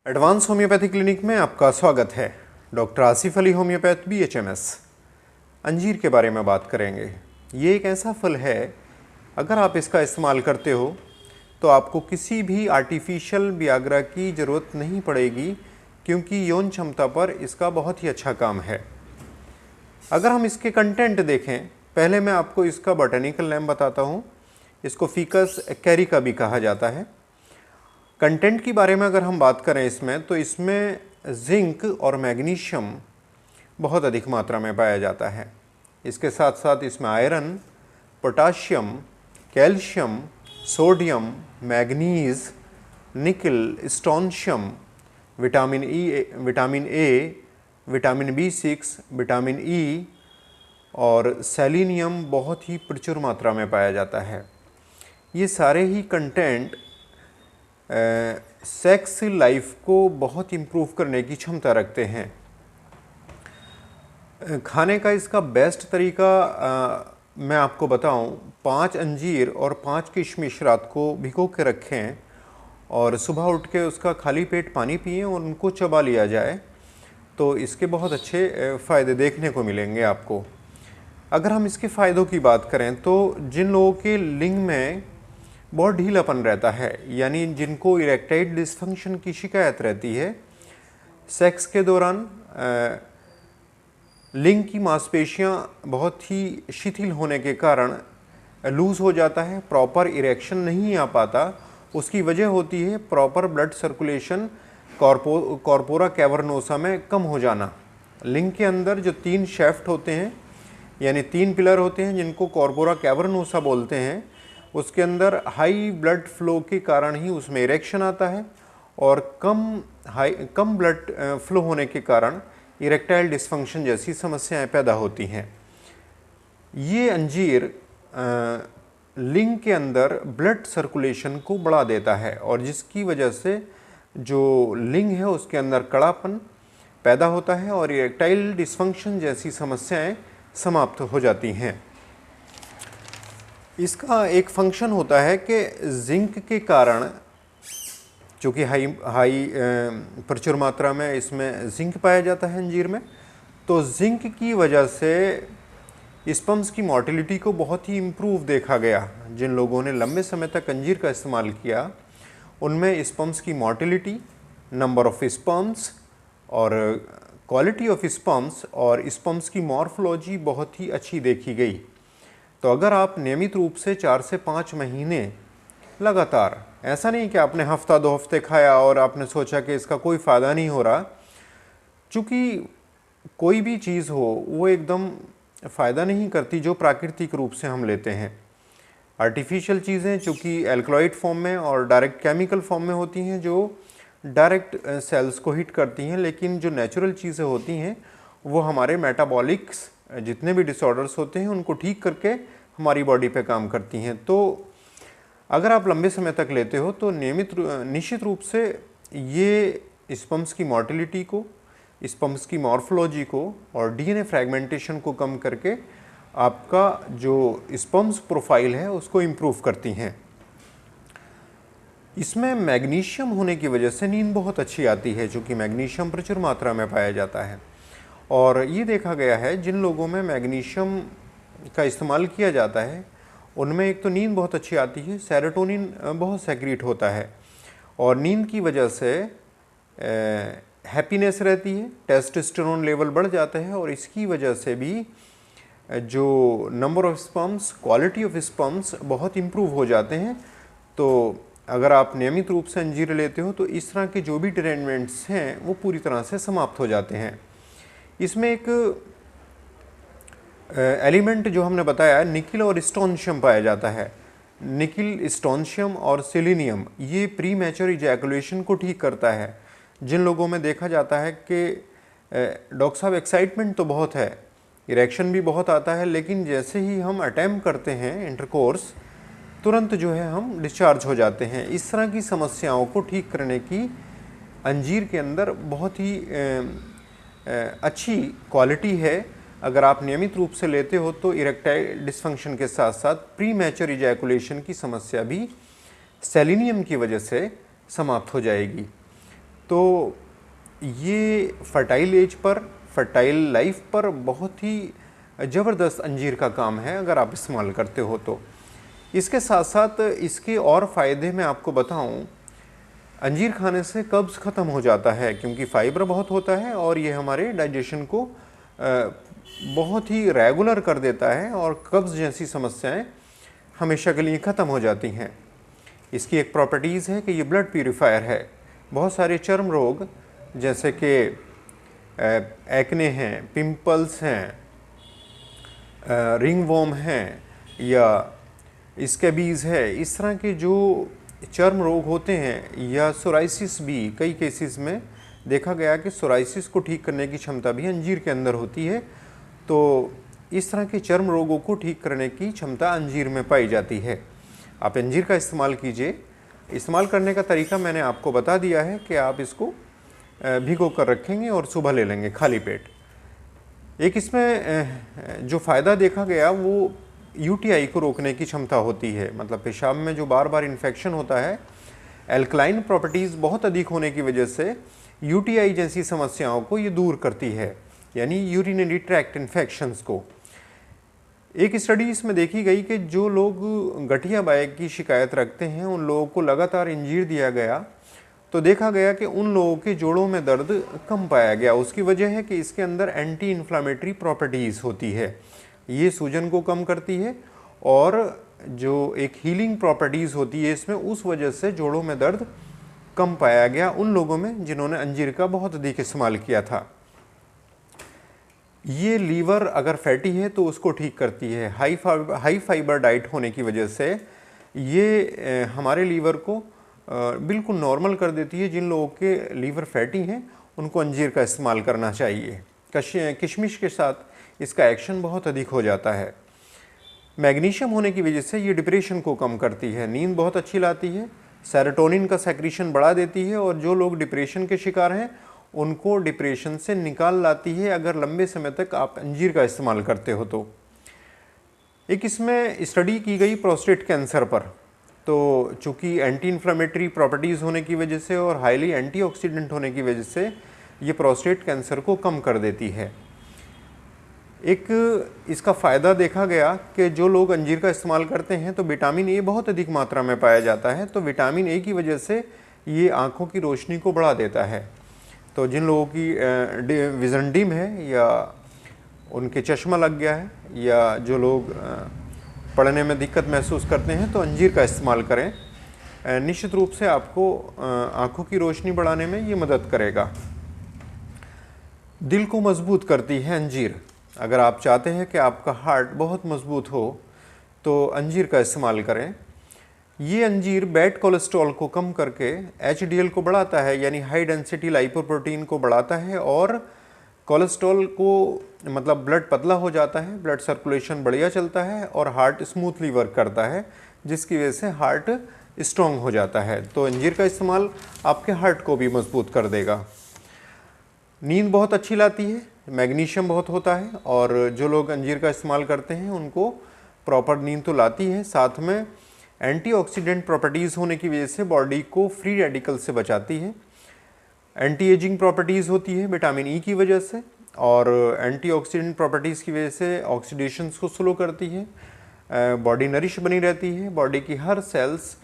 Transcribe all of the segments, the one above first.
Advance homeopathy clinic में आपका स्वागत है। Doctor Asif Ali homeopath BHMS। अंजीर के बारे में बात करेंगे। ये एक ऐसा फल है, अगर आप इसका इस्तेमाल करते हो तो आपको किसी भी आर्टिफिशियल वियाग्रा की ज़रूरत नहीं पड़ेगी, क्योंकि यौन क्षमता पर इसका बहुत ही अच्छा काम है। अगर हम इसके कंटेंट देखें, पहले मैं आपको इसका बॉटेनिकल नेम बताता हूँ। इसको फिकस कैरिका भी कहा जाता है। कंटेंट के बारे में अगर हम बात करें तो इसमें जिंक और मैग्नीशियम बहुत अधिक मात्रा में पाया जाता है। इसके साथ साथ इसमें iron, potassium, calcium, sodium, manganese, nickel, strontium, vitamin A, vitamin B6, vitamin E और सेलेनियम बहुत ही प्रचुर मात्रा में पाया जाता है। ये सारे ही कंटेंट सेक्स लाइफ को बहुत इम्प्रूव करने की क्षमता रखते हैं। खाने का इसका बेस्ट तरीका मैं आपको बताऊं, 5 अंजीर और 5 किशमिश रात को भिगो के रखें और सुबह उठ के उसका खाली पेट पानी पिएं और उनको चबा लिया जाए, तो इसके बहुत अच्छे फ़ायदे देखने को मिलेंगे आपको। अगर हम इसके फ़ायदों की बात करें तो जिन लोगों के लिंग में बहुत ढीलापन रहता है, यानी जिनको इरेक्टाइल डिस्फंक्शन की शिकायत रहती है, सेक्स के दौरान लिंग की मांसपेशियां बहुत ही शिथिल होने के कारण लूज़ हो जाता है, प्रॉपर इरेक्शन नहीं आ पाता। उसकी वजह होती है proper blood circulation corpora cavernosa में कम हो जाना। लिंग के अंदर जो 3 शैफ्ट होते हैं, यानी 3 पिलर होते हैं जिनको कॉर्पोरा कैवर्नोसा बोलते हैं, उसके अंदर हाई ब्लड फ्लो के कारण ही उसमें इरेक्शन आता है और कम ब्लड फ्लो होने के कारण इरेक्टाइल डिस्फंक्शन जैसी समस्याएं पैदा होती हैं। ये अंजीर लिंग के अंदर ब्लड सर्कुलेशन को बढ़ा देता है और जिसकी वजह से जो लिंग है उसके अंदर कड़ापन पैदा होता है और इरेक्टाइल डिस्फंक्शन जैसी समस्याएं समाप्त हो जाती हैं। इसका एक फंक्शन होता है कि जिंक के कारण, चूँकि हाई प्रचुर मात्रा में इसमें जिंक पाया जाता है अंजीर में, तो जिंक की वजह से स्पर्म्स की मोटिलिटी को बहुत ही इम्प्रूव देखा गया। जिन लोगों ने लंबे समय तक अंजीर का इस्तेमाल किया उनमें स्पर्म्स की मोटिलिटी, नंबर ऑफ स्पर्म्स और क्वालिटी ऑफ स्पर्म्स और स्पर्म्स की मॉर्फोलॉजी बहुत ही अच्छी देखी गई। तो अगर आप नियमित रूप से 4 से 5 महीने लगातार, ऐसा नहीं कि आपने हफ्ता 2 हफ्ते खाया और आपने सोचा कि इसका कोई फ़ायदा नहीं हो रहा, चूँकि कोई भी चीज़ हो वो एकदम फ़ायदा नहीं करती जो प्राकृतिक रूप से हम लेते हैं। आर्टिफिशियल चीज़ें चूँकि एल्कलॉइड फॉर्म में और डायरेक्ट केमिकल फॉर्म में होती हैं जो डायरेक्ट सेल्स को हिट करती हैं, लेकिन जो नेचुरल चीज़ें होती हैं वो हमारे मेटाबॉलिक्स जितने भी डिसऑर्डर्स होते हैं उनको ठीक करके हमारी बॉडी पे काम करती हैं। तो अगर आप लंबे समय तक लेते हो तो निश्चित रूप से ये स्पर्म्स की मोटिलिटी को, स्पर्म्स की मॉर्फोलॉजी को और DNA फ्रैगमेंटेशन को कम करके आपका जो स्पर्म्स प्रोफाइल है उसको इम्प्रूव करती हैं। इसमें मैग्नीशियम होने की वजह से नींद बहुत अच्छी आती है, चूँकि मैग्नीशियम प्रचुर मात्रा में पाया जाता है। और ये देखा गया है जिन लोगों में मैग्नीशियम का इस्तेमाल किया जाता है उनमें एक तो नींद बहुत अच्छी आती है, सेरोटोनिन बहुत सेक्रीट होता है और नींद की वजह से हैप्पीनेस रहती है, टेस्टोस्टेरोन लेवल बढ़ जाता है और इसकी वजह से भी जो number of sperms, quality of sperms बहुत इम्प्रूव हो जाते हैं। तो अगर आप नियमित रूप से अंजीर लेते हो तो इस तरह के जो भी डिरेंजमेंट्स हैं वो पूरी तरह से समाप्त हो जाते हैं। इसमें एक एलिमेंट जो हमने बताया, निकल और स्ट्रोंशियम पाया जाता है। निकल, स्ट्रोंशियम और सेलेनियम ये प्री मैच्योर इजैकुलेशन को ठीक करता है। जिन लोगों में देखा जाता है कि डॉक्टर साहब एक्साइटमेंट तो बहुत है, इरेक्शन भी बहुत आता है, लेकिन जैसे ही हम अटैम्प्ट करते हैं इंटरकोर्स, तुरंत जो है हम डिस्चार्ज हो जाते हैं। इस तरह की समस्याओं को ठीक करने की अंजीर के अंदर बहुत ही अच्छी क्वालिटी है। अगर आप नियमित रूप से लेते हो तो इरेक्टाइल डिस्फंक्शन के साथ साथ प्री मैच्योर इजैकुलेशन की समस्या भी सेलेनियम की वजह से समाप्त हो जाएगी। तो ये फर्टाइल एज पर, फर्टाइल लाइफ पर बहुत ही ज़बरदस्त अंजीर का काम है अगर आप इस्तेमाल करते हो तो। इसके साथ साथ इसके और फ़ायदे मैं आपको बताऊं, अंजीर खाने से कब्ज़ ख़त्म हो जाता है क्योंकि फाइबर बहुत होता है और ये हमारे डाइजेशन को बहुत ही रेगुलर कर देता है और कब्ज़ जैसी समस्याएं हमेशा के लिए ख़त्म हो जाती हैं। इसकी एक प्रॉपर्टीज़ है कि ये ब्लड प्यूरीफायर है। बहुत सारे चर्म रोग जैसे कि एक्ने हैं, पिंपल्स हैं, रिंगवॉर्म हैं या स्कैबीज़ है, इस तरह के जो चर्म रोग होते हैं, या सोराइसिस भी कई केसेस में देखा गया कि सोराइसिस को ठीक करने की क्षमता भी अंजीर के अंदर होती है। तो इस तरह के चर्म रोगों को ठीक करने की क्षमता अंजीर में पाई जाती है। आप अंजीर का इस्तेमाल कीजिए। इस्तेमाल करने का तरीका मैंने आपको बता दिया है कि आप इसको भिगो कर रखेंगे और सुबह ले लेंगे खाली पेट। एक इसमें जो फ़ायदा देखा गया वो यूटीआई को रोकने की क्षमता होती है। मतलब पेशाब में जो बार बार इन्फेक्शन होता है, एल्कलाइन प्रॉपर्टीज़ बहुत अधिक होने की वजह से यूटीआई जैसी समस्याओं को ये दूर करती है, यानी यूरिनरी ट्रैक्ट इन्फेक्शंस को। एक स्टडी इसमें देखी गई कि जो लोग गठिया बाय की शिकायत रखते हैं उन लोगों को लगातार अंजीर दिया गया तो देखा गया कि उन लोगों के जोड़ों में दर्द कम पाया गया। उसकी वजह है कि इसके अंदर एंटी इन्फ्लामेटरी प्रॉपर्टीज़ होती है, ये सूजन को कम करती है और जो एक हीलिंग प्रॉपर्टीज़ होती है इसमें, उस वजह से जोड़ों में दर्द कम पाया गया उन लोगों में जिन्होंने अंजीर का बहुत अधिक इस्तेमाल किया था। ये लीवर अगर फैटी है तो उसको ठीक करती है। हाई फाइबर डाइट होने की वजह से ये हमारे लीवर को बिल्कुल नॉर्मल कर देती है। जिन लोगों के लीवर फैटी हैं उनको अंजीर का इस्तेमाल करना चाहिए। किशमिश के साथ इसका एक्शन बहुत अधिक हो जाता है। मैग्नीशियम होने की वजह से ये डिप्रेशन को कम करती है, नींद बहुत अच्छी लाती है, सेरोटोनिन का सेक्रीशन बढ़ा देती है और जो लोग डिप्रेशन के शिकार हैं उनको डिप्रेशन से निकाल लाती है अगर लंबे समय तक आप अंजीर का इस्तेमाल करते हो तो। एक इसमें स्टडी की गई प्रोस्टेट कैंसर पर, तो चूँकि एंटी इन्फ्लामेटरी प्रॉपर्टीज़ होने की वजह से और हाईली एंटीऑक्सीडेंट होने की वजह से ये प्रोस्टेट कैंसर को कम कर देती है। एक इसका फ़ायदा देखा गया कि जो लोग अंजीर का इस्तेमाल करते हैं तो विटामिन ए बहुत अधिक मात्रा में पाया जाता है, तो विटामिन ए की वजह से ये आँखों की रोशनी को बढ़ा देता है। तो जिन लोगों की विज़न डिम है या उनके चश्मा लग गया है या जो लोग पढ़ने में दिक्कत महसूस करते हैं तो अंजीर का इस्तेमाल करें। निश्चित रूप से आपको आँखों की रोशनी बढ़ाने में ये मदद करेगा। दिल को मजबूत करती है अंजीर। अगर आप चाहते हैं कि आपका हार्ट बहुत मजबूत हो तो अंजीर का इस्तेमाल करें। ये अंजीर बैड कोलेस्ट्रॉल को कम करके एचडीएल को बढ़ाता है, यानी हाई डेंसिटी लाइपोप्रोटीन को बढ़ाता है और कोलेस्ट्रॉल को, मतलब ब्लड पतला हो जाता है, ब्लड सर्कुलेशन बढ़िया चलता है और हार्ट स्मूथली वर्क करता है, जिसकी वजह से हार्ट स्ट्रॉन्ग हो जाता है। तो अंजीर का इस्तेमाल आपके हार्ट को भी मजबूत कर देगा। नींद बहुत अच्छी लाती है, मैग्नीशियम बहुत होता है और जो लोग अंजीर का इस्तेमाल करते हैं उनको प्रॉपर नींद तो लाती है, साथ में एंटीऑक्सीडेंट प्रॉपर्टीज़ होने की वजह से बॉडी को फ्री रेडिकल से बचाती है। एंटी एजिंग प्रॉपर्टीज़ होती है विटामिन ई की वजह से और एंटीऑक्सीडेंट प्रॉपर्टीज़ की वजह से ऑक्सीडेशंस को स्लो करती है। बॉडी नरिश बनी रहती है, बॉडी की हर सेल्स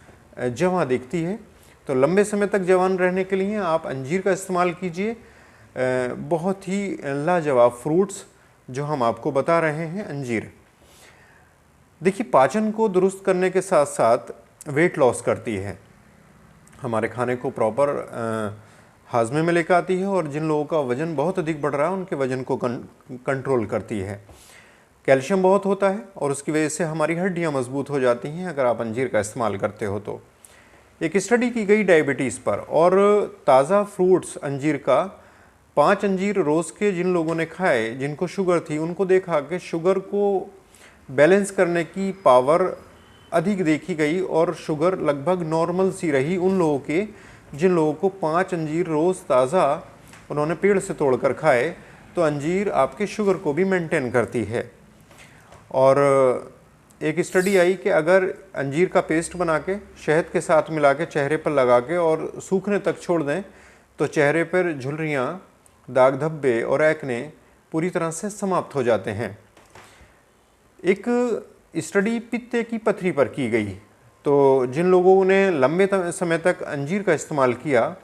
जवां दिखती है। तो लंबे समय तक जवान रहने के लिए आप अंजीर का इस्तेमाल कीजिए। बहुत ही लाजवाब फ्रूट्स जो हम आपको बता रहे हैं अंजीर। देखिए, पाचन को दुरुस्त करने के साथ साथ वेट लॉस करती है, हमारे खाने को प्रॉपर हाजमे में लेकर आती है और जिन लोगों का वज़न बहुत अधिक बढ़ रहा है उनके वज़न को कंट्रोल करती है। कैल्शियम बहुत होता है और उसकी वजह से हमारी हड्डियां मजबूत हो जाती हैं अगर आप अंजीर का इस्तेमाल करते हो तो। एक स्टडी की गई डायबिटीज़ पर और ताज़ा फ्रूट्स अंजीर का 5 अंजीर रोज़ के जिन लोगों ने खाए जिनको शुगर थी, उनको देखा कि शुगर को बैलेंस करने की पावर अधिक देखी गई और शुगर लगभग नॉर्मल सी रही उन लोगों के जिन लोगों को 5 अंजीर रोज़ ताज़ा उन्होंने पेड़ से तोड़कर खाए। तो अंजीर आपके शुगर को भी मेंटेन करती है। और एक स्टडी आई कि अगर अंजीर का पेस्ट बना के शहद के साथ मिला के चेहरे पर लगा के और सूखने तक छोड़ दें तो चेहरे पर झुर्रियाँ, दाग धब्बे और एक्ने पूरी तरह से समाप्त हो जाते हैं। एक स्टडी पित्ते की पथरी पर की गई, तो जिन लोगों ने लंबे समय तक अंजीर का इस्तेमाल किया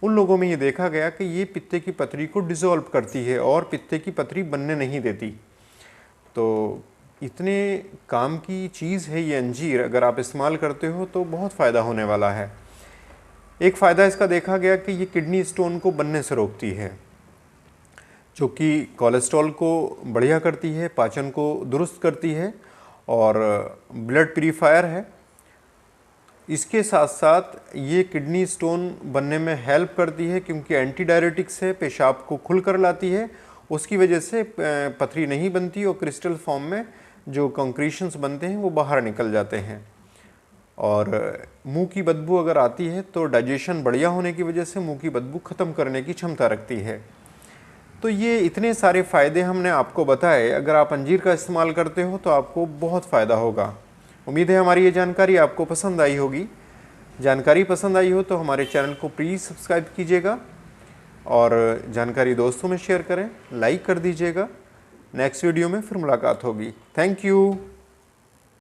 उन लोगों में ये देखा गया कि ये पित्ते की पथरी को डिसॉल्व करती है और पित्ते की पथरी बनने नहीं देती। तो इतने काम की चीज़ है ये अंजीर, अगर आप इस्तेमाल करते हो तो बहुत फ़ायदा होने वाला है। एक फ़ायदा इसका देखा गया कि ये किडनी स्टोन को बनने से रोकती है, जो कि कोलेस्ट्रॉल को बढ़िया करती है, पाचन को दुरुस्त करती है और ब्लड प्यूरीफायर है। इसके साथ साथ ये किडनी स्टोन बनने में हेल्प करती है क्योंकि एंटी डायरेटिक्स है, पेशाब को खुल कर लाती है, उसकी वजह से पथरी नहीं बनती और क्रिस्टल फॉर्म में जो कंक्रीशंस बनते हैं वो बाहर निकल जाते हैं। और मुंह की बदबू अगर आती है तो डाइजेशन बढ़िया होने की वजह से मुंह की बदबू ख़त्म करने की क्षमता रखती है। तो ये इतने सारे फ़ायदे हमने आपको बताए, अगर आप अंजीर का इस्तेमाल करते हो तो आपको बहुत फ़ायदा होगा। उम्मीद है हमारी ये जानकारी आपको पसंद आई होगी। जानकारी पसंद आई हो तो हमारे चैनल को प्लीज़ सब्सक्राइब कीजिएगा और जानकारी दोस्तों में शेयर करें, लाइक कर दीजिएगा। नेक्स्ट वीडियो में फिर मुलाकात होगी। Thank you.